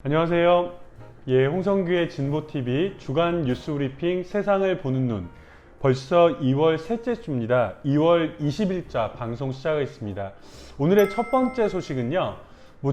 안녕하세요. 홍성규의 진보TV 주간 뉴스 브리핑 세상을 보는 눈. 벌써 2월 셋째 주입니다. 2월 20일자 방송 시작하겠습니다. 오늘의 첫 번째 소식은요.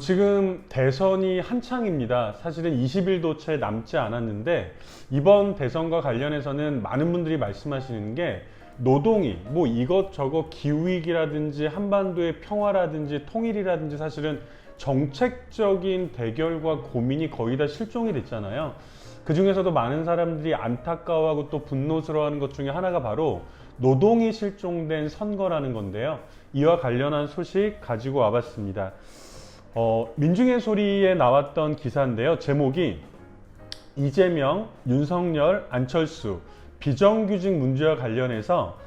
지금 대선이 한창입니다. 사실은 20일도 채 남지 않았는데 이번 대선과 관련해서는 많은 분들이 말씀하시는 게 노동이 이것저것 기후위기라든지 한반도의 평화라든지 통일이라든지 사실은 정책적인 대결과 고민이 거의 다 실종이 됐잖아요. 그 중에서도 많은 사람들이 안타까워하고 또 분노스러워하는 것 중에 하나가 바로 노동이 실종된 선거라는 건데요. 이와 관련한 소식 가지고 와봤습니다. 민중의 소리에 나왔던 기사인데요. 제목이 이재명, 윤석열, 안철수 비정규직 문제와 관련해서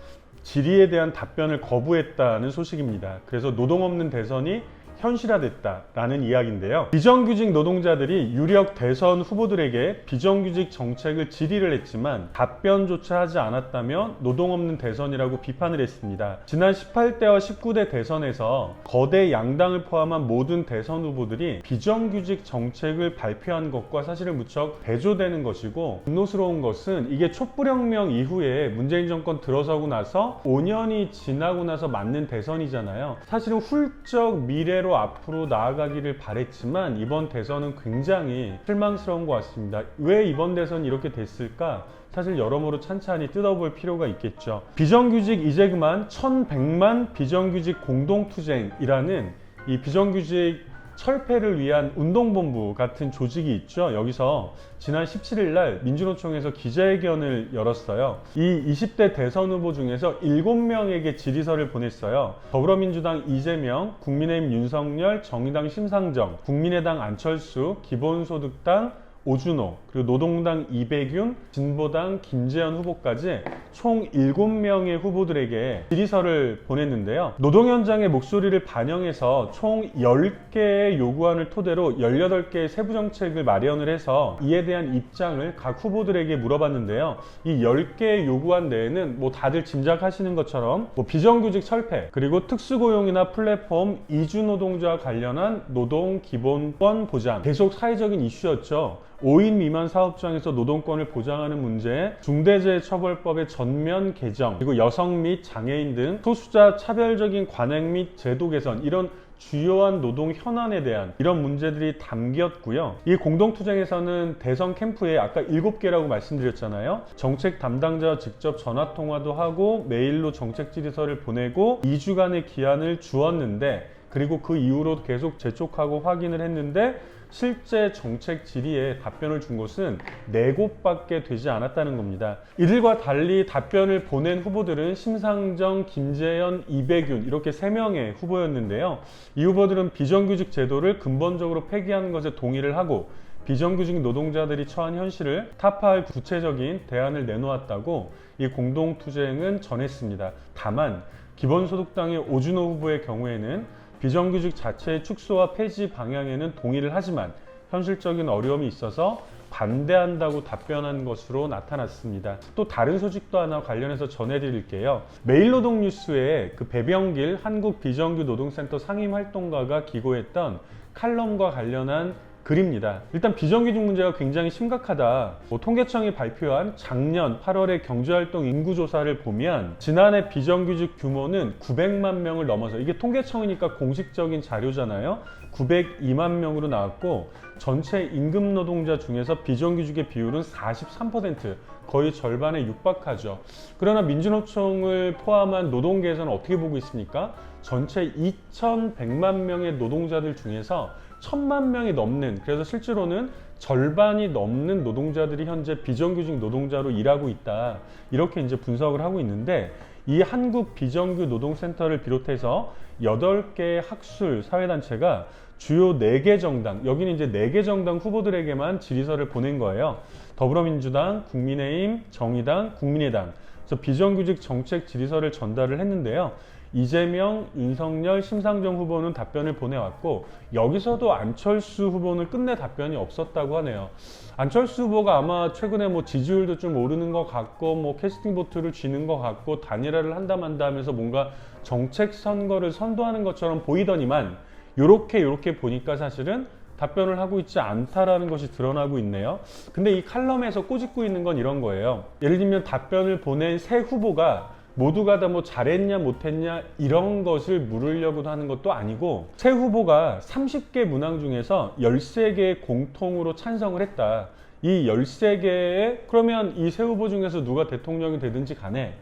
질의에 대한 답변을 거부했다는 소식입니다. 그래서 노동 없는 대선이 현실화됐다라는 이야기인데요. 비정규직 노동자들이 유력 대선 후보들에게 비정규직 정책을 질의를 했지만 답변조차 하지 않았다며 노동 없는 대선이라고 비판을 했습니다. 지난 18대와 19대 대선에서 거대 양당을 포함한 모든 대선 후보들이 비정규직 정책을 발표한 것과 사실은 무척 대조되는 것이고, 분노스러운 것은 이게 촛불혁명 이후에 문재인 정권 들어서고 나서 5년이 지나고 나서 맞는 대선이잖아요. 사실은 훌쩍 미래로 앞으로 나아가기를 바랬지만 이번 대선은 굉장히 실망스러운 것 같습니다. 왜 이번 대선이 이렇게 됐을까? 사실 여러모로 찬찬히 뜯어볼 필요가 있겠죠. 비정규직 이제 그만 1100만 비정규직 공동투쟁이라는 이 비정규직 철폐를 위한 운동본부 같은 조직이 있죠. 여기서 지난 17일 날 민주노총에서 기자회견을 열었어요. 이 20대 대선 후보 중에서 7명에게 질의서를 보냈어요. 더불어민주당 이재명, 국민의힘 윤석열, 정의당 심상정, 국민의당 안철수, 기본소득당 오준호, 그리고 노동당 이백윤, 진보당 김재현 후보까지 총 7명의 후보들에게 질의서를 보냈는데요. 노동 현장의 목소리를 반영해서 총 10개의 요구안을 토대로 18개의 세부 정책을 마련을 해서 이에 대한 입장을 각 후보들에게 물어봤는데요. 이 10개의 요구안 내에는 다들 짐작하시는 것처럼 비정규직 철폐, 그리고 특수고용이나 플랫폼 이주 노동자와 관련한 노동 기본권 보장, 계속 사회적인 이슈였죠. 5인 미만 사업장에서 노동권을 보장하는 문제, 중대재해처벌법의 전면 개정, 그리고 여성 및 장애인 등 소수자 차별적인 관행 및 제도 개선, 이런 주요한 노동 현안에 대한 이런 문제들이 담겼고요. 이 공동투쟁에서는 대선 캠프에 아까 7개라고 말씀드렸잖아요. 정책 담당자와 직접 전화통화도 하고 메일로 정책 질의서를 보내고 2주간의 기한을 주었는데, 그리고 그 이후로 계속 재촉하고 확인을 했는데 실제 정책 질의에 답변을 준 곳은 4곳밖에 되지 않았다는 겁니다. 이들과 달리 답변을 보낸 후보들은 심상정, 김재현, 이백윤 이렇게 3명의 후보였는데요. 이 후보들은 비정규직 제도를 근본적으로 폐기하는 것에 동의를 하고 비정규직 노동자들이 처한 현실을 타파할 구체적인 대안을 내놓았다고 이 공동투쟁은 전했습니다. 다만 기본소득당의 오준호 후보의 경우에는 비정규직 자체의 축소와 폐지 방향에는 동의를 하지만 현실적인 어려움이 있어서 반대한다고 답변한 것으로 나타났습니다. 또 다른 소식도 하나 관련해서 전해드릴게요. 매일노동뉴스에 배병길 한국비정규노동센터 상임활동가가 기고했던 칼럼과 관련한 글입니다. 일단 비정규직 문제가 굉장히 심각하다. 통계청이 발표한 작년 8월의 경제활동 인구조사를 보면 지난해 비정규직 규모는 900만 명을 넘어서, 이게 통계청이니까 공식적인 자료잖아요. 902만 명으로 나왔고 전체 임금 노동자 중에서 비정규직의 비율은 43%, 거의 절반에 육박하죠. 그러나 민주노총을 포함한 노동계에서는 어떻게 보고 있습니까? 전체 2100만 명의 노동자들 중에서 1000만 명이 넘는, 그래서 실제로는 절반이 넘는 노동자들이 현재 비정규직 노동자로 일하고 있다, 이렇게 이제 분석을 하고 있는데, 이 한국 비정규 노동센터를 비롯해서 8개의 학술 사회단체가 주요 4개 정당, 여기는 이제 4개 정당 후보들에게만 질의서를 보낸 거예요. 더불어민주당, 국민의힘, 정의당, 국민의당, 그래서 비정규직 정책 질의서를 전달을 했는데요. 이재명, 윤석열, 심상정 후보는 답변을 보내왔고, 여기서도 안철수 후보는 끝내 답변이 없었다고 하네요. 안철수 후보가 아마 최근에 지지율도 좀 오르는 것 같고 캐스팅 보트를 쥐는 것 같고 단일화를 한다 만다 하면서 뭔가 정책 선거를 선도하는 것처럼 보이더니만 요렇게 보니까 사실은 답변을 하고 있지 않다라는 것이 드러나고 있네요. 근데 이 칼럼에서 꼬집고 있는 건 이런 거예요. 예를 들면 답변을 보낸 세 후보가 모두가 다 뭐 잘했냐 못했냐 이런 것을 물으려고 하는 것도 아니고, 세 후보가 30개 문항 중에서 13개의 공통으로 찬성을 했다. 이 13개의, 그러면 이 세 후보 중에서 누가 대통령이 되든지 간에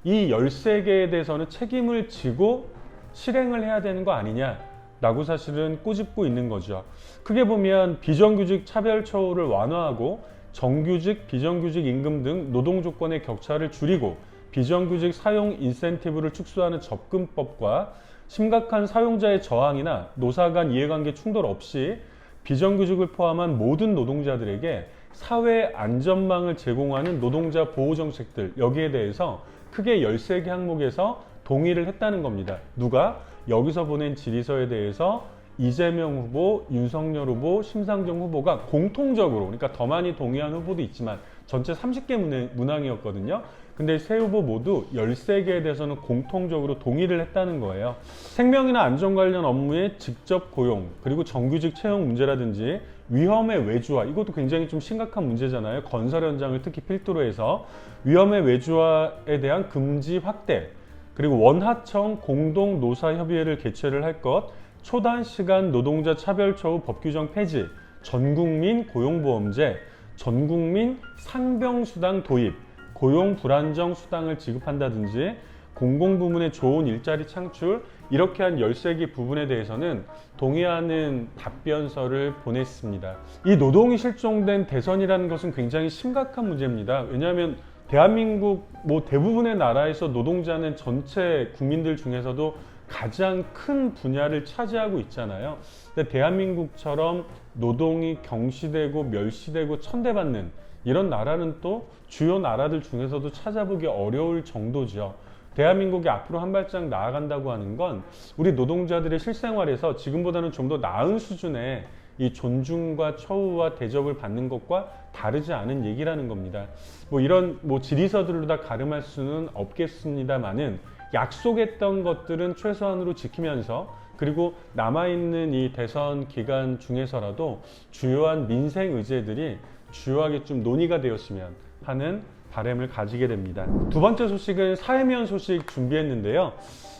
이 13개에 대해서는 책임을 지고 실행을 해야 되는 거 아니냐 라고 사실은 꼬집고 있는 거죠. 크게 보면 비정규직 차별 처우를 완화하고 정규직, 비정규직 임금 등 노동 조건의 격차를 줄이고 비정규직 사용 인센티브를 축소하는 접근법과 심각한 사용자의 저항이나 노사 간 이해관계 충돌 없이 비정규직을 포함한 모든 노동자들에게 사회 안전망을 제공하는 노동자 보호 정책들, 여기에 대해서 크게 13개 항목에서 동의를 했다는 겁니다. 누가? 여기서 보낸 질의서에 대해서 이재명 후보, 윤석열 후보, 심상정 후보가 공통적으로, 그러니까 더 많이 동의한 후보도 있지만 전체 30개 문항이었거든요. 근데 세 후보 모두 13개에 대해서는 공통적으로 동의를 했다는 거예요. 생명이나 안전 관련 업무의 직접 고용, 그리고 정규직 채용 문제라든지 위험의 외주화, 이것도 굉장히 좀 심각한 문제잖아요. 건설 현장을 특히 필두로 해서 위험의 외주화에 대한 금지 확대, 그리고 원하청 공동 노사 협의회를 개최를 할 것, 초단시간 노동자 차별처우 법 규정 폐지, 전국민 고용보험제, 전국민 상병수당 도입, 고용 불안정 수당을 지급한다든지 공공부문의 좋은 일자리 창출, 이렇게 한 13개 부분에 대해서는 동의하는 답변서를 보냈습니다. 이 노동이 실종된 대선이라는 것은 굉장히 심각한 문제입니다. 왜냐하면 대한민국 대부분의 나라에서 노동자는 전체 국민들 중에서도 가장 큰 분야를 차지하고 있잖아요. 근데 대한민국처럼 노동이 경시되고 멸시되고 천대받는 이런 나라는 또 주요 나라들 중에서도 찾아보기 어려울 정도죠. 대한민국이 앞으로 한 발짝 나아간다고 하는 건 우리 노동자들의 실생활에서 지금보다는 좀 더 나은 수준의 이 존중과 처우와 대접을 받는 것과 다르지 않은 얘기라는 겁니다. 이런 질의서들로 다 가름할 수는 없겠습니다만은 약속했던 것들은 최소한으로 지키면서, 그리고 남아있는 이 대선 기간 중에서라도 주요한 민생 의제들이 주요하게 좀 논의가 되었으면 하는 바람을 가지게 됩니다. 두 번째 소식은 사회면 소식 준비했는데요.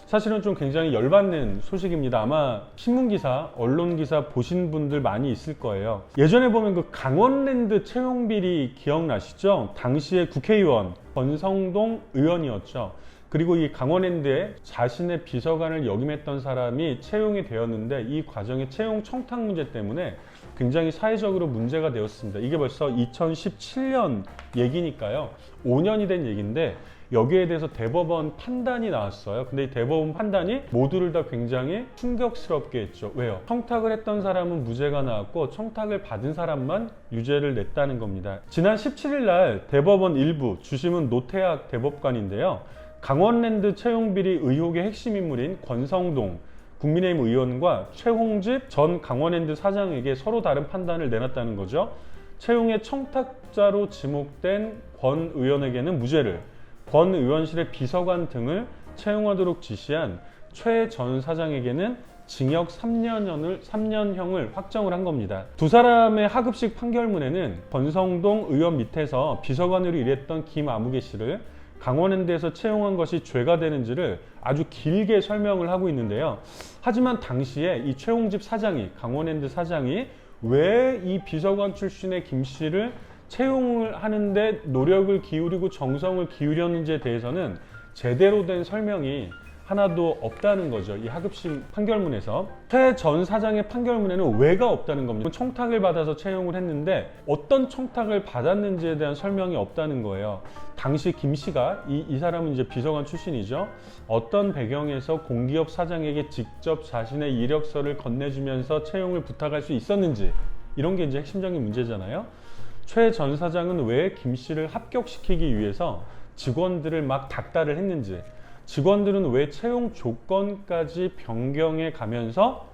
사실은 좀 굉장히 열받는 소식입니다. 아마 신문기사, 언론기사 보신 분들 많이 있을 거예요. 예전에 보면 그 강원랜드 채용비리 기억나시죠? 당시에 국회의원 권성동 의원이었죠. 그리고 이 강원랜드에 자신의 비서관을 역임했던 사람이 채용이 되었는데 이 과정의 채용 청탁 문제 때문에 굉장히 사회적으로 문제가 되었습니다. 이게 벌써 2017년 얘기니까요. 5년이 된 얘기인데 여기에 대해서 대법원 판단이 나왔어요. 근데 이 대법원 판단이 모두를 다 굉장히 충격스럽게 했죠. 왜요? 청탁을 했던 사람은 무죄가 나왔고 청탁을 받은 사람만 유죄를 냈다는 겁니다. 지난 17일 날 대법원 일부, 주심은 노태학 대법관인데요. 강원랜드 채용비리 의혹의 핵심 인물인 권성동 국민의힘 의원과 최홍집 전 강원랜드 사장에게 서로 다른 판단을 내놨다는 거죠. 채용의 청탁자로 지목된 권 의원에게는 무죄를, 권 의원실의 비서관 등을 채용하도록 지시한 최 전 사장에게는 징역 3년형을 확정을 한 겁니다. 두 사람의 하급식 판결문에는 권성동 의원 밑에서 비서관으로 일했던 김아무개 씨를 강원랜드에서 채용한 것이 죄가 되는지를 아주 길게 설명을 하고 있는데요. 하지만 당시에 이 최홍집 사장이, 강원랜드 사장이 왜 이 비서관 출신의 김 씨를 채용을 하는데 노력을 기울이고 정성을 기울였는지에 대해서는 제대로 된 설명이 하나도 없다는 거죠. 이 하급심 판결문에서. 최 전 사장의 판결문에는 왜가 없다는 겁니다. 청탁을 받아서 채용을 했는데 어떤 청탁을 받았는지에 대한 설명이 없다는 거예요. 당시 김 씨가, 이 사람은 이제 비서관 출신이죠. 어떤 배경에서 공기업 사장에게 직접 자신의 이력서를 건네주면서 채용을 부탁할 수 있었는지, 이런 게 이제 핵심적인 문제잖아요. 최 전 사장은 왜 김 씨를 합격시키기 위해서 직원들을 막 닥달을 했는지, 직원들은 왜 채용 조건까지 변경해 가면서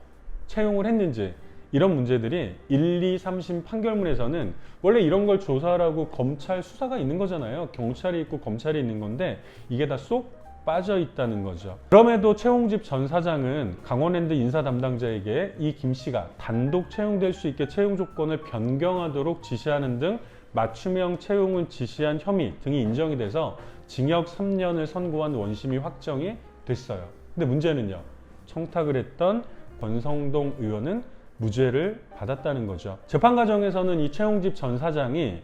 채용을 했는지, 이런 문제들이 1, 2, 3심 판결문에서는 원래 이런 걸 조사하라고 검찰 수사가 있는 거잖아요. 경찰이 있고 검찰이 있는 건데 이게 다 쏙 빠져 있다는 거죠. 그럼에도 최홍집 전 사장은 강원랜드 인사 담당자에게 이 김 씨가 단독 채용될 수 있게 채용 조건을 변경하도록 지시하는 등 맞춤형 채용을 지시한 혐의 등이 인정이 돼서 징역 3년을 선고한 원심이 확정이 됐어요. 근데 문제는요, 청탁을 했던 권성동 의원은 무죄를 받았다는 거죠. 재판 과정에서는 이 최홍집 전 사장이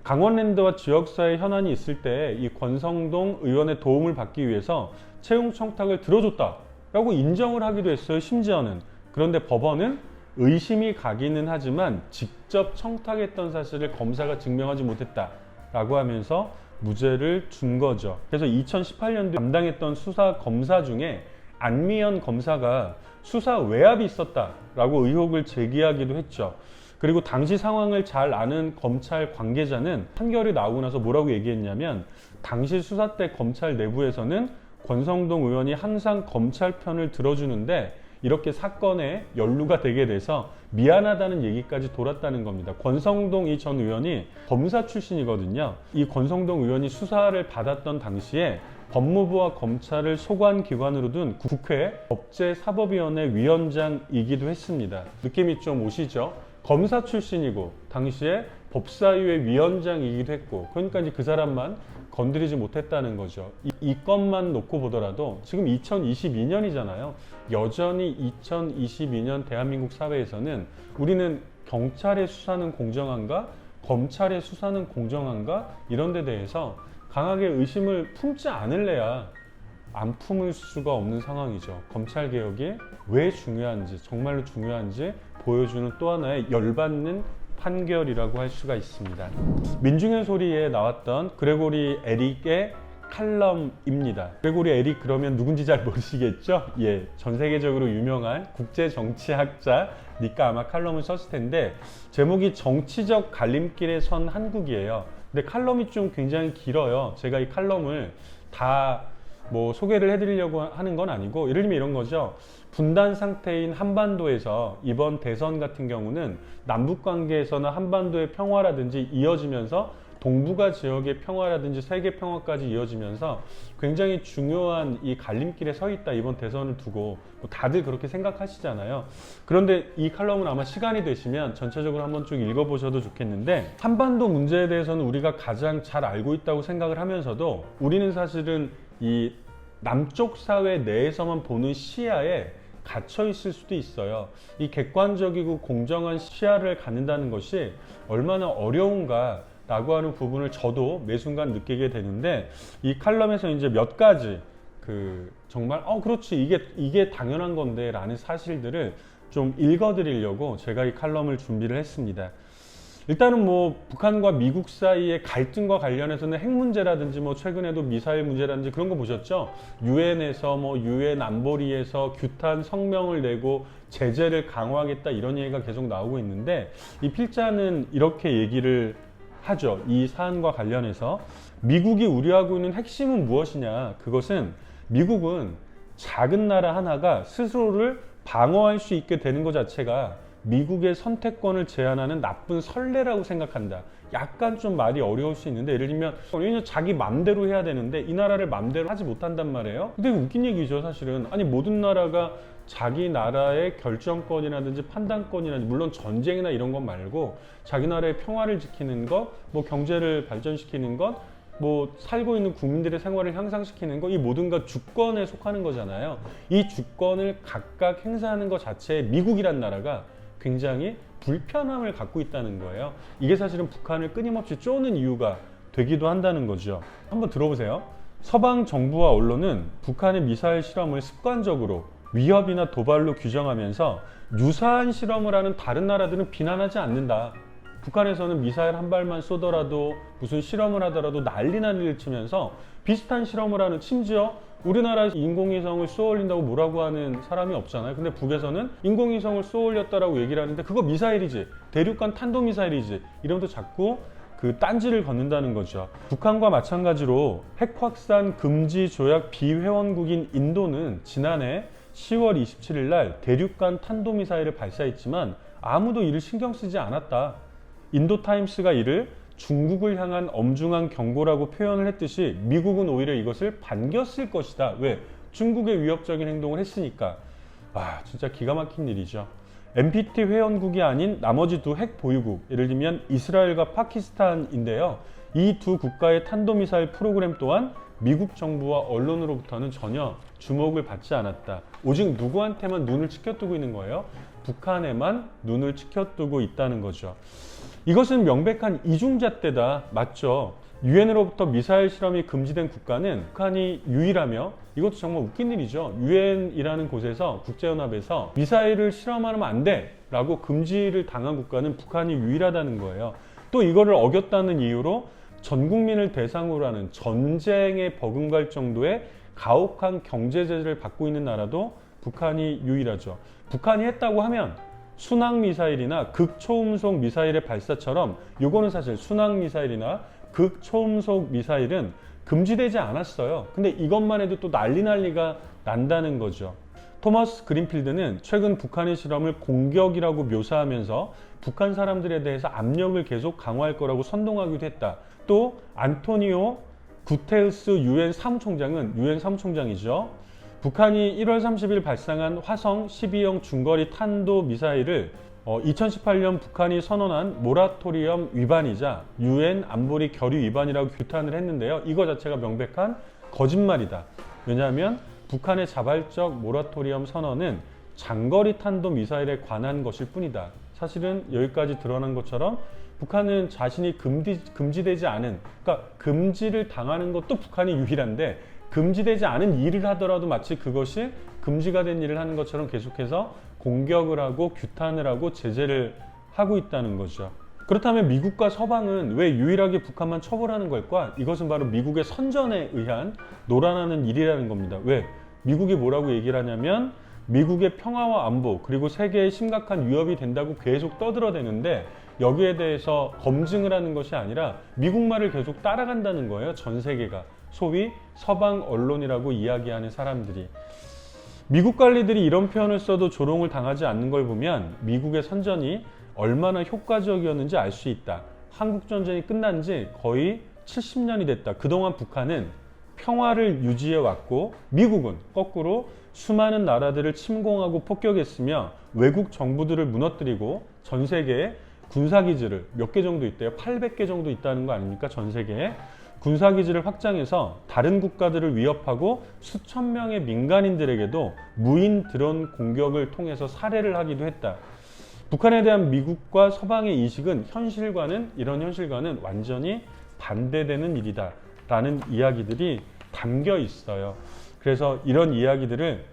강원랜드와 지역사회 현안이 있을 때 이 권성동 의원의 도움을 받기 위해서 채용 청탁을 들어줬다라고 인정을 하기도 했어요, 심지어는. 그런데 법원은 의심이 가기는 하지만 직접 청탁했던 사실을 검사가 증명하지 못했다라고 하면서 무죄를 준 거죠. 그래서 2018년도에 담당했던 수사 검사 중에 안미연 검사가 수사 외압이 있었다라고 의혹을 제기하기도 했죠. 그리고 당시 상황을 잘 아는 검찰 관계자는 판결이 나오고 나서 뭐라고 얘기했냐면, 당시 수사 때 검찰 내부에서는 권성동 의원이 항상 검찰 편을 들어주는데 이렇게 사건에 연루가 되게 돼서 미안하다는 얘기까지 돌았다는 겁니다. 권성동 이 전 의원이 검사 출신이거든요. 이 권성동 의원이 수사를 받았던 당시에 법무부와 검찰을 소관기관으로 둔 국회 법제사법위원회 위원장이기도 했습니다. 느낌이 좀 오시죠? 검사 출신이고 당시에 법사위의 위원장이기도 했고, 그러니까 이제 그 사람만 건드리지 못했다는 거죠. 이 건만 놓고 보더라도 지금 2022년이잖아요. 여전히 2022년 대한민국 사회에서는 우리는 경찰의 수사는 공정한가? 검찰의 수사는 공정한가? 이런 데 대해서 강하게 의심을 품지 않을래야 안 품을 수가 없는 상황이죠. 검찰개혁이 왜 중요한지, 정말로 중요한지 보여주는 또 하나의 열받는 판결이라고 할 수가 있습니다. 민중의 소리에 나왔던 그레고리 에릭의 칼럼입니다. 그레고리 에릭 그러면 누군지 잘 모르시겠죠? 예, 전 세계적으로 유명한 국제 정치학자니까 아마 칼럼을 썼을 텐데, 제목이 정치적 갈림길에 선 한국이에요. 근데 칼럼이 좀 굉장히 길어요. 제가 이 칼럼을 다 소개를 해드리려고 하는 건 아니고, 예를 들면 이런 거죠. 분단 상태인 한반도에서 이번 대선 같은 경우는 남북 관계에서는 한반도의 평화라든지 이어지면서 동북아 지역의 평화라든지 세계 평화까지 이어지면서 굉장히 중요한 이 갈림길에 서 있다, 이번 대선을 두고. 다들 그렇게 생각하시잖아요. 그런데 이 칼럼은 아마 시간이 되시면 전체적으로 한번 쭉 읽어보셔도 좋겠는데, 한반도 문제에 대해서는 우리가 가장 잘 알고 있다고 생각을 하면서도 우리는 사실은 이 남쪽 사회 내에서만 보는 시야에 갇혀 있을 수도 있어요. 이 객관적이고 공정한 시야를 갖는다는 것이 얼마나 어려운가 라고 하는 부분을 저도 매 순간 느끼게 되는데, 이 칼럼에서 이제 몇 가지 정말 그렇지, 이게 당연한 건데 라는 사실들을 좀 읽어드리려고 제가 이 칼럼을 준비를 했습니다. 일단은 북한과 미국 사이의 갈등과 관련해서는 핵 문제라든지 최근에도 미사일 문제라든지 그런 거 보셨죠? 유엔에서 유엔 안보리에서 규탄 성명을 내고 제재를 강화하겠다, 이런 얘기가 계속 나오고 있는데, 이 필자는 이렇게 얘기를 하죠. 이 사안과 관련해서 미국이 우려하고 있는 핵심은 무엇이냐? 그것은 미국은 작은 나라 하나가 스스로를 방어할 수 있게 되는 것 자체가 미국의 선택권을 제한하는 나쁜 선례라고 생각한다. 약간 좀 말이 어려울 수 있는데, 예를 들면 왜냐면 자기 맘대로 해야 되는데 이 나라를 맘대로 하지 못한단 말이에요. 근데 웃긴 얘기죠, 사실은. 아니, 모든 나라가 자기 나라의 결정권이라든지 판단권이라든지, 물론 전쟁이나 이런 것 말고 자기 나라의 평화를 지키는 것, 경제를 발전시키는 것, 살고 있는 국민들의 생활을 향상시키는 것, 이 모든 것 주권에 속하는 거잖아요. 이 주권을 각각 행사하는 것 자체에 미국이란 나라가 굉장히 불편함을 갖고 있다는 거예요. 이게 사실은 북한을 끊임없이 쪼는 이유가 되기도 한다는 거죠. 한번 들어보세요. 서방 정부와 언론은 북한의 미사일 실험을 습관적으로 위협이나 도발로 규정하면서 유사한 실험을 하는 다른 나라들은 비난하지 않는다. 북한에서는 미사일 한 발만 쏘더라도, 무슨 실험을 하더라도 난리를 치면서 비슷한 실험을 하는, 심지어 우리나라 인공위성을 쏘올린다고 뭐라고 하는 사람이 없잖아요. 근데 북에서는 인공위성을 쏘올렸다라고 얘기를 하는데 그거 미사일이지, 대륙간 탄도미사일이지, 이러면서 자꾸 딴지를 걷는다는 거죠. 북한과 마찬가지로 핵 확산 금지 조약 비회원국인 인도는 지난해 10월 27일 날 대륙간 탄도미사일을 발사했지만 아무도 이를 신경 쓰지 않았다. 인도타임스가 이를 중국을 향한 엄중한 경고라고 표현을 했듯이 미국은 오히려 이것을 반겼을 것이다. 왜? 중국의 위협적인 행동을 했으니까. 진짜 기가 막힌 일이죠. NPT 회원국이 아닌 나머지 두 핵 보유국, 예를 들면 이스라엘과 파키스탄인데요. 이 두 국가의 탄도미사일 프로그램 또한 미국 정부와 언론으로부터는 전혀 주목을 받지 않았다. 오직 누구한테만 눈을 치켜뜨고 있는 거예요? 북한에만 눈을 치켜뜨고 있다는 거죠. 이것은 명백한 이중잣대다. 맞죠? 유엔으로부터 미사일 실험이 금지된 국가는 북한이 유일하며, 이것도 정말 웃긴 일이죠. 유엔이라는 곳에서, 국제연합에서 미사일을 실험하면 안 돼 라고 금지를 당한 국가는 북한이 유일하다는 거예요. 또 이거를 어겼다는 이유로 전 국민을 대상으로 하는 전쟁에 버금갈 정도의 가혹한 경제 제재를 받고 있는 나라도 북한이 유일하죠. 북한이 했다고 하면 순항 미사일이나 극초음속 미사일의 발사처럼, 요거는 사실 순항 미사일이나 극초음속 미사일은 금지되지 않았어요. 근데 이것만 해도 또 난리가 난다는 거죠. 토머스 그린필드는 최근 북한의 실험을 공격이라고 묘사하면서 북한 사람들에 대해서 압력을 계속 강화할 거라고 선동하기도 했다. 또 안토니오 구테우스 유엔 사무총장이죠. 북한이 1월 30일 발상한 화성 12형 중거리 탄도 미사일을 2018년 북한이 선언한 모라토리엄 위반이자 유엔 안보리 결의 위반이라고 규탄을 했는데요. 이거 자체가 명백한 거짓말이다. 왜냐하면 북한의 자발적 모라토리엄 선언은 장거리 탄도 미사일에 관한 것일 뿐이다. 사실은 여기까지 드러난 것처럼 북한은 자신이 금지되지 않은, 그러니까 금지를 당하는 것도 북한이 유일한데, 금지되지 않은 일을 하더라도 마치 그것이 금지가 된 일을 하는 것처럼 계속해서 공격을 하고 규탄을 하고 제재를 하고 있다는 거죠. 그렇다면 미국과 서방은 왜 유일하게 북한만 처벌하는 걸까? 이것은 바로 미국의 선전에 의한 노란하는 일이라는 겁니다. 왜? 미국이 뭐라고 얘기를 하냐면 미국의 평화와 안보, 그리고 세계에 심각한 위협이 된다고 계속 떠들어대는데, 여기에 대해서 검증을 하는 것이 아니라 미국 말을 계속 따라간다는 거예요. 전 세계가. 소위 서방 언론이라고 이야기하는 사람들이. 미국 관리들이 이런 표현을 써도 조롱을 당하지 않는 걸 보면 미국의 선전이 얼마나 효과적이었는지 알 수 있다. 한국 전쟁이 끝난 지 거의 70년이 됐다. 그동안 북한은 평화를 유지해 왔고, 미국은 거꾸로 수많은 나라들을 침공하고 폭격했으며 외국 정부들을 무너뜨리고 전 세계에 군사기지를 몇 개 정도 있대요. 800개 정도 있다는 거 아닙니까? 전 세계에. 군사기지를 확장해서 다른 국가들을 위협하고 수천 명의 민간인들에게도 무인 드론 공격을 통해서 살해를 하기도 했다. 북한에 대한 미국과 서방의 인식은 이런 현실과는 완전히 반대되는 일이다 라는 이야기들이 담겨 있어요. 그래서 이런 이야기들을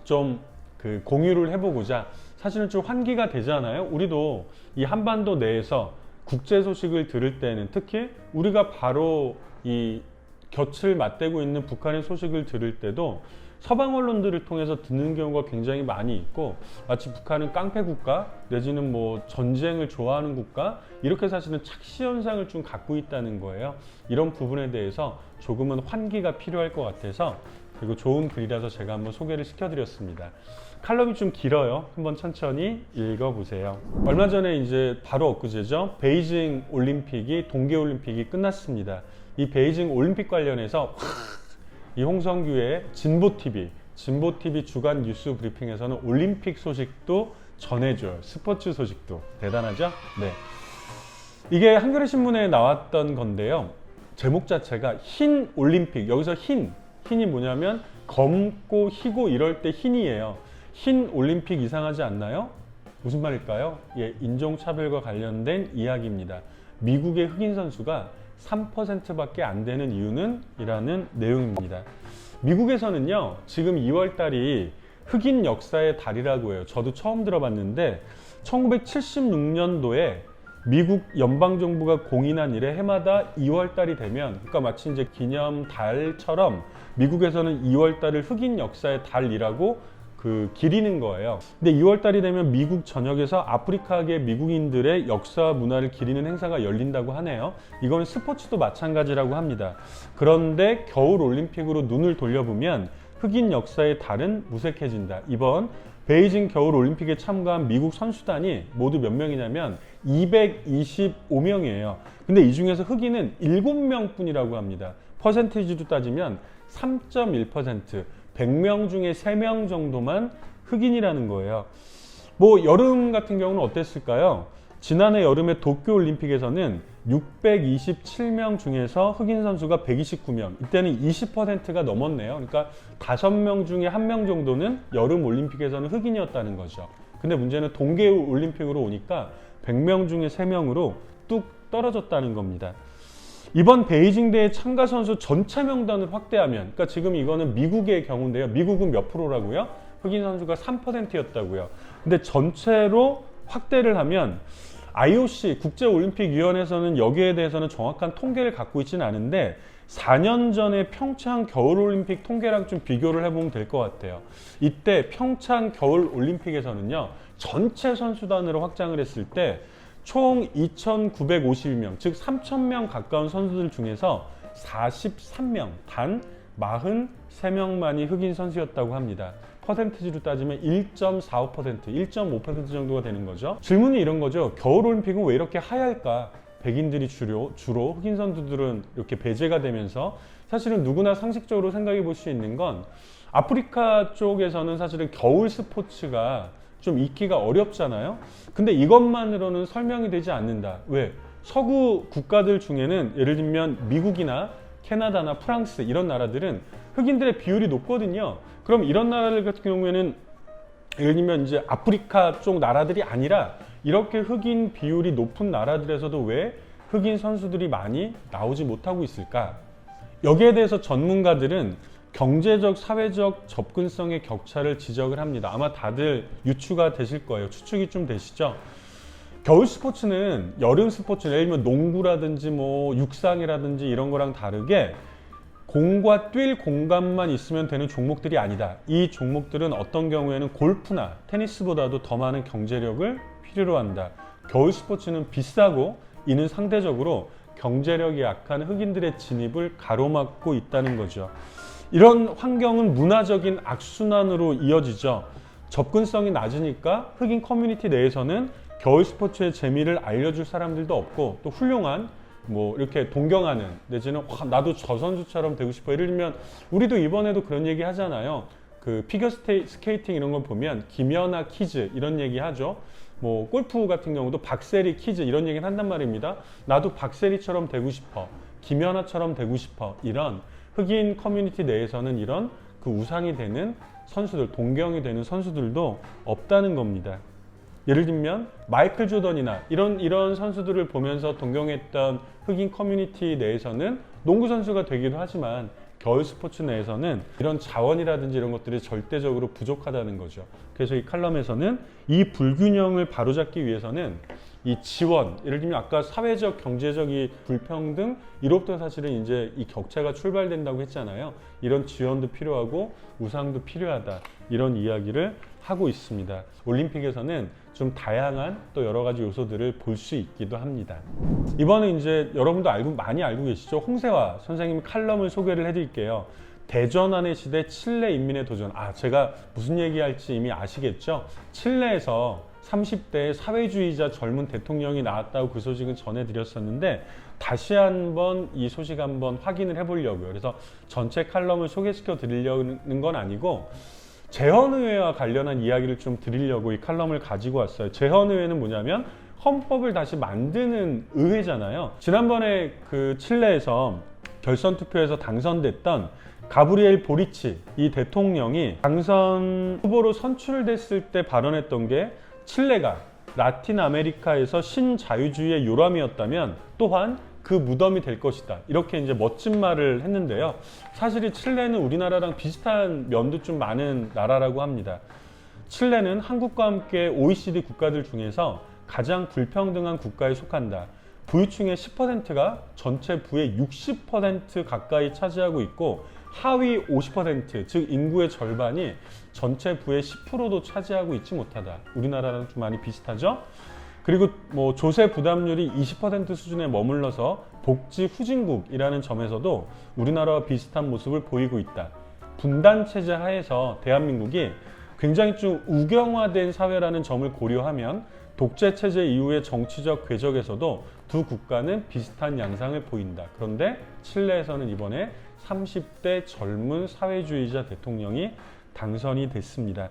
좀 공유를 해보고자, 사실은 좀 환기가 되잖아요. 우리도 이 한반도 내에서 국제 소식을 들을 때는, 특히 우리가 바로 이 곁을 맞대고 있는 북한의 소식을 들을 때도 서방 언론들을 통해서 듣는 경우가 굉장히 많이 있고, 마치 북한은 깡패 국가 내지는 뭐 전쟁을 좋아하는 국가, 이렇게 사실은 착시 현상을 좀 갖고 있다는 거예요. 이런 부분에 대해서 조금은 환기가 필요할 것 같아서, 그리고 좋은 글이라서 제가 한번 소개를 시켜드렸습니다. 칼럼이 좀 길어요. 한번 천천히 읽어보세요. 얼마 전에 이제 바로 엊그제죠. 베이징 올림픽이, 동계올림픽이 끝났습니다. 이 베이징 올림픽 관련해서 이 홍성규의 진보TV 주간 뉴스 브리핑에서는 올림픽 소식도 전해줘요. 스포츠 소식도. 대단하죠? 네. 이게 한겨레 신문에 나왔던 건데요. 제목 자체가 흰 올림픽. 여기서 흰이 뭐냐면 검고 희고 이럴 때 흰이에요. 흰 올림픽 이상하지 않나요? 무슨 말일까요? 예, 인종차별과 관련된 이야기입니다. 미국의 흑인 선수가 3%밖에 안 되는 이유는? 이라는 내용입니다. 미국에서는요, 지금 2월 달이 흑인 역사의 달이라고 해요. 저도 처음 들어봤는데 1976년도에 미국 연방정부가 공인한 이래 해마다 2월 달이 되면, 그러니까 마치 이제 기념 달처럼 미국에서는 2월 달을 흑인 역사의 달이라고 기리는 거예요. 근데 2월 달이 되면 미국 전역에서 아프리카계 미국인들의 역사 문화를 기리는 행사가 열린다고 하네요. 이건 스포츠도 마찬가지라고 합니다. 그런데 겨울 올림픽으로 눈을 돌려보면 흑인 역사의 달은 무색해진다. 이번 베이징 겨울 올림픽에 참가한 미국 선수단이 모두 몇 명이냐면 225명이에요. 근데 이 중에서 흑인은 7명 뿐이라고 합니다. 퍼센티지로 따지면 3.1%, 100명 중에 3명 정도만 흑인이라는 거예요. 뭐 여름 같은 경우는 어땠을까요? 지난해 여름에 도쿄올림픽에서는 627명 중에서 흑인 선수가 129명, 이때는 20%가 넘었네요. 그러니까 5명 중에 1명 정도는 여름 올림픽에서는 흑인이었다는 거죠. 근데 문제는 동계올림픽으로 오니까 100명 중에 3명으로 뚝 떨어졌다는 겁니다. 이번 베이징 대회 참가 선수 전체 명단을 확대하면, 그러니까 지금 이거는 미국의 경우인데요. 미국은 몇 프로라고요? 흑인 선수가 3%였다고요. 근데 전체로 확대를 하면 IOC 국제올림픽위원회에서는 여기에 대해서는 정확한 통계를 갖고 있지는 않은데 4년 전에 평창 겨울올림픽 통계랑 좀 비교를 해보면 될 것 같아요. 이때 평창 겨울올림픽에서는요, 전체 선수단으로 확장을 했을 때 총 2,952명, 즉 3,000명 가까운 선수들 중에서 43명, 단 43명만이 흑인 선수였다고 합니다. 퍼센티지로 따지면 1.45%, 1.5% 정도가 되는 거죠. 질문이 이런 거죠. 겨울올림픽은 왜 이렇게 하얄까? 백인들이 주로 흑인 선수들은 이렇게 배제가 되면서, 사실은 누구나 상식적으로 생각해 볼 수 있는 건 아프리카 쪽에서는 사실은 겨울 스포츠가 좀 있기가 어렵잖아요. 근데 이것만으로는 설명이 되지 않는다. 왜? 서구 국가들 중에는 예를 들면 미국이나 캐나다나 프랑스 이런 나라들은 흑인들의 비율이 높거든요. 그럼 이런 나라들 같은 경우에는 예를 들면 이제 아프리카 쪽 나라들이 아니라 이렇게 흑인 비율이 높은 나라들에서도 왜 흑인 선수들이 많이 나오지 못하고 있을까? 여기에 대해서 전문가들은 경제적, 사회적 접근성의 격차를 지적을 합니다. 아마 다들 유추가 되실 거예요. 추측이 좀 되시죠? 겨울 스포츠는 여름 스포츠, 예를 들면 농구라든지 뭐 육상이라든지 이런 거랑 다르게 공과 뛸 공간만 있으면 되는 종목들이 아니다. 이 종목들은 어떤 경우에는 골프나 테니스보다도 더 많은 경제력을 필요로 한다. 겨울 스포츠는 비싸고 이는 상대적으로 경제력이 약한 흑인들의 진입을 가로막고 있다는 거죠. 이런 환경은 문화적인 악순환으로 이어지죠. 접근성이 낮으니까 흑인 커뮤니티 내에서는 겨울 스포츠의 재미를 알려줄 사람들도 없고, 또 훌륭한 뭐 이렇게 동경하는, 내지는 나도 저 선수처럼 되고 싶어. 예를 들면 우리도 이번에도 그런 얘기 하잖아요. 그 피겨 스케이팅 이런 걸 보면 김연아 키즈 이런 얘기 하죠. 뭐 골프 같은 경우도 박세리 키즈 이런 얘기는 한단 말입니다. 나도 박세리처럼 되고 싶어, 김연아처럼 되고 싶어. 이런 흑인 커뮤니티 내에서는 이런 그 우상이 되는 선수들, 동경이 되는 선수들도 없다는 겁니다. 예를 들면 마이클 조던이나 이런 선수들을 보면서 동경했던 흑인 커뮤니티 내에서는 농구 선수가 되기도 하지만 겨울 스포츠 내에서는 이런 자원이라든지 이런 것들이 절대적으로 부족하다는 거죠. 그래서 이 칼럼에서는 이 불균형을 바로잡기 위해서는 이 지원, 예를 들면 아까 사회적, 경제적 이 불평등, 이로부터 사실은 이제 이 격차가 출발된다고 했잖아요. 이런 지원도 필요하고 우상도 필요하다. 이런 이야기를 하고 있습니다. 올림픽에서는 좀 다양한 또 여러 가지 요소들을 볼 수 있기도 합니다. 이번에 이제 여러분도 많이 알고 계시죠? 홍세화 선생님 칼럼을 소개를 해드릴게요. 대전환의 시대 칠레 인민의 도전. 제가 무슨 얘기할지 이미 아시겠죠? 칠레에서 30대 사회주의자 젊은 대통령이 나왔다고 그 소식은 전해드렸었는데, 다시 한번 이 소식 한번 확인을 해보려고요. 그래서 전체 칼럼을 소개시켜 드리려는 건 아니고 재헌의회와 관련한 이야기를 좀 드리려고 이 칼럼을 가지고 왔어요. 재헌의회는 뭐냐면 헌법을 다시 만드는 의회잖아요. 지난번에 그 칠레에서 결선 투표에서 당선됐던 가브리엘 보리치 이 대통령이 당선 후보로 선출됐을 때 발언했던 게, 칠레가 라틴 아메리카에서 신자유주의의 요람이었다면 또한 그 무덤이 될 것이다. 이렇게 이제 멋진 말을 했는데요. 사실 이 칠레는 우리나라랑 비슷한 면도 좀 많은 나라라고 합니다. 칠레는 한국과 함께 OECD 국가들 중에서 가장 불평등한 국가에 속한다. 부유층의 10%가 전체 부의 60% 가까이 차지하고 있고, 하위 50%, 즉 인구의 절반이 전체 부의 10%도 차지하고 있지 못하다. 우리나라랑 좀 많이 비슷하죠? 그리고 뭐 조세 부담률이 20% 수준에 머물러서 복지 후진국이라는 점에서도 우리나라와 비슷한 모습을 보이고 있다. 분단 체제 하에서 대한민국이 굉장히 좀 우경화된 사회라는 점을 고려하면 독재 체제 이후의 정치적 궤적에서도 두 국가는 비슷한 양상을 보인다. 그런데 칠레에서는 이번에 30대 젊은 사회주의자 대통령이 당선이 됐습니다.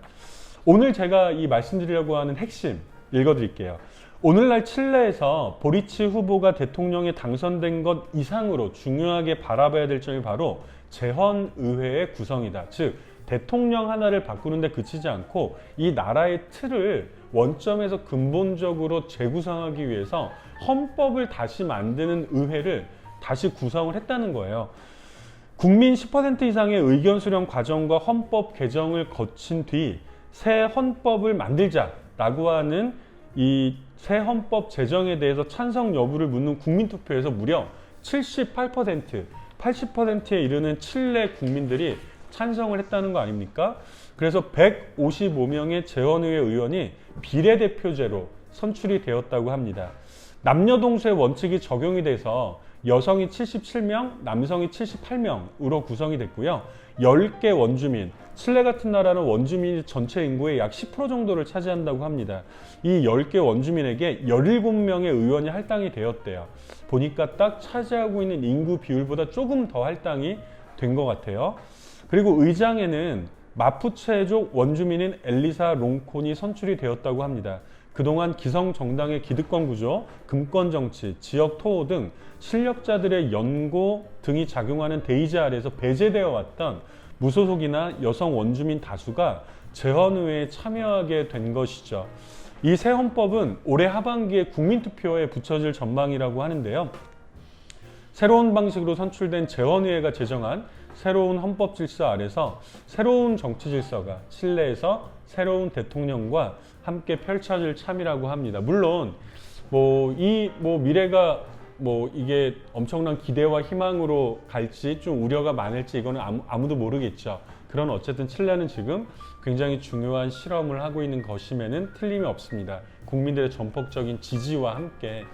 오늘 제가 이 말씀드리려고 하는 핵심 읽어드릴게요. 오늘날 칠레에서 보리치 후보가 대통령에 당선된 것 이상으로 중요하게 바라봐야 될 점이 바로 재헌의회의 구성이다. 즉 대통령 하나를 바꾸는데 그치지 않고 이 나라의 틀을 원점에서 근본적으로 재구성하기 위해서 헌법을 다시 만드는 의회를 다시 구성을 했다는 거예요. 국민 10% 이상의 의견 수렴 과정과 헌법 개정을 거친 뒤 새 헌법을 만들자라고 하는 이 새 헌법 제정에 대해서 찬성 여부를 묻는 국민투표에서 무려 78%, 80%에 이르는 칠레 국민들이 찬성을 했다는 거 아닙니까? 그래서 155명의 재헌의회 의원이 비례대표제로 선출이 되었다고 합니다. 남녀 동수의 원칙이 적용이 돼서 여성이 77명, 남성이 78명으로 구성이 됐고요. 10개 원주민, 칠레 같은 나라는 원주민이 전체 인구의 약 10% 정도를 차지한다고 합니다. 이 10개 원주민에게 17명의 의원이 할당이 되었대요. 보니까 딱 차지하고 있는 인구 비율보다 조금 더 할당이 된 것 같아요. 그리고 의장에는 마푸체족 원주민인 엘리사 롱콘이 선출이 되었다고 합니다. 그동안 기성 정당의 기득권 구조, 금권 정치, 지역 토호 등 실력자들의 연고 등이 작용하는 대의제 아래에서 배제되어 왔던 무소속이나 여성 원주민 다수가 재헌의회에 참여하게 된 것이죠. 이 새 헌법은 올해 하반기에 국민투표에 붙여질 전망이라고 하는데요. 새로운 방식으로 선출된 재헌의회가 제정한 새로운 헌법 질서 아래서 새로운 정치 질서가 칠레에서 새로운 대통령과 함께 펼쳐질 참이라고 합니다. 물론 미래가 이게 엄청난 기대와 희망으로 갈지 좀 우려가 많을지 이거는 아무도 모르겠죠. 그런 어쨌든 칠레는 지금 굉장히 중요한 실험을 하고 있는 것임에는 틀림이 없습니다. 국민들의 전폭적인 지지와 함께.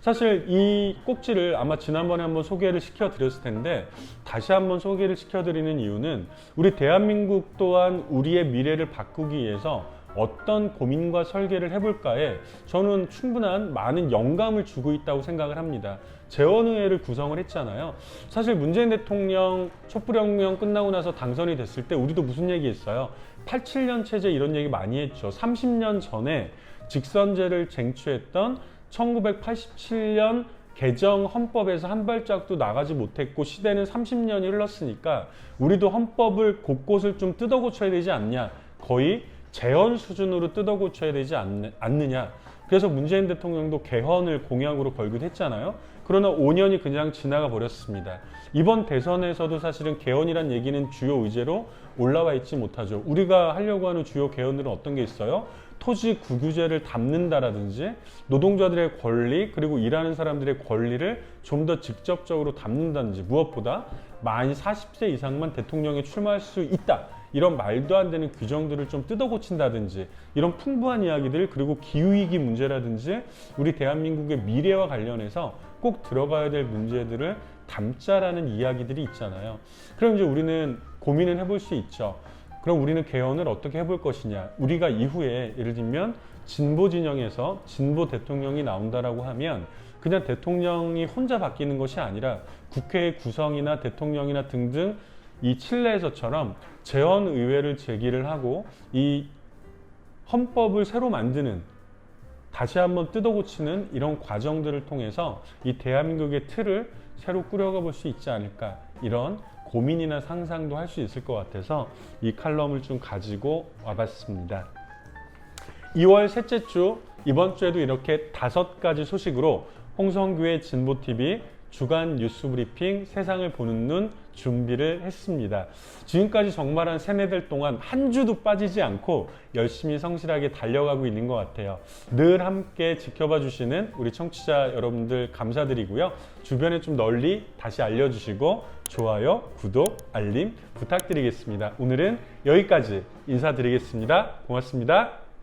사실 이 꼭지를 아마 지난번에 한번 소개를 시켜드렸을 텐데 다시 한번 소개를 시켜드리는 이유는 우리 대한민국 또한 우리의 미래를 바꾸기 위해서 어떤 고민과 설계를 해볼까에 저는 충분한 많은 영감을 주고 있다고 생각을 합니다. 재헌의회를 구성을 했잖아요. 사실 문재인 대통령 촛불혁명 끝나고 나서 당선이 됐을 때 우리도 무슨 얘기했어요? 87년 체제 이런 얘기 많이 했죠. 30년 전에 직선제를 쟁취했던 1987년 개정 헌법에서 한 발짝도 나가지 못했고 시대는 30년이 흘렀으니까 우리도 헌법을 곳곳을 좀 뜯어 고쳐야 되지 않냐. 거의 재헌 수준으로 뜯어 고쳐야 되지 않느냐. 그래서 문재인 대통령도 개헌을 공약으로 걸기도 했잖아요. 그러나 5년이 그냥 지나가 버렸습니다. 이번 대선에서도 사실은 개헌이란 얘기는 주요 의제로 올라와 있지 못하죠. 우리가 하려고 하는 주요 개헌들은 어떤 게 있어요? 토지 국유제를 담는다라든지 노동자들의 권리 그리고 일하는 사람들의 권리를 좀 더 직접적으로 담는다든지 무엇보다 만 40세 이상만 대통령에 출마할 수 있다. 이런 말도 안 되는 규정들을 좀 뜯어 고친다든지 이런 풍부한 이야기들 그리고 기후위기 문제라든지 우리 대한민국의 미래와 관련해서 꼭 들어가야 될 문제들을 담자라는 이야기들이 있잖아요. 그럼 이제 우리는 고민을 해볼 수 있죠. 그럼 우리는 개헌을 어떻게 해볼 것이냐. 우리가 이후에 예를 들면 진보 진영에서 진보 대통령이 나온다라고 하면 그냥 대통령이 혼자 바뀌는 것이 아니라 국회의 구성이나 대통령이나 등등 이 칠레에서처럼 재헌의회를 제기를 하고 이 헌법을 새로 만드는 다시 한번 뜯어 고치는 이런 과정들을 통해서 이 대한민국의 틀을 새로 꾸려가 볼 수 있지 않을까 이런 고민이나 상상도 할 수 있을 것 같아서 이 칼럼을 좀 가지고 와봤습니다. 2월 셋째 주 이번 주에도 이렇게 5가지 소식으로 홍성규의 진보TV 주간 뉴스 브리핑 세상을 보는 눈 준비를 했습니다. 지금까지 정말 한 3-4달 동안 한 주도 빠지지 않고 열심히 성실하게 달려가고 있는 것 같아요. 늘 함께 지켜봐 주시는 우리 청취자 여러분들 감사드리고요. 주변에 좀 널리 다시 알려주시고 좋아요, 구독, 알림 부탁드리겠습니다. 오늘은 여기까지 인사드리겠습니다. 고맙습니다.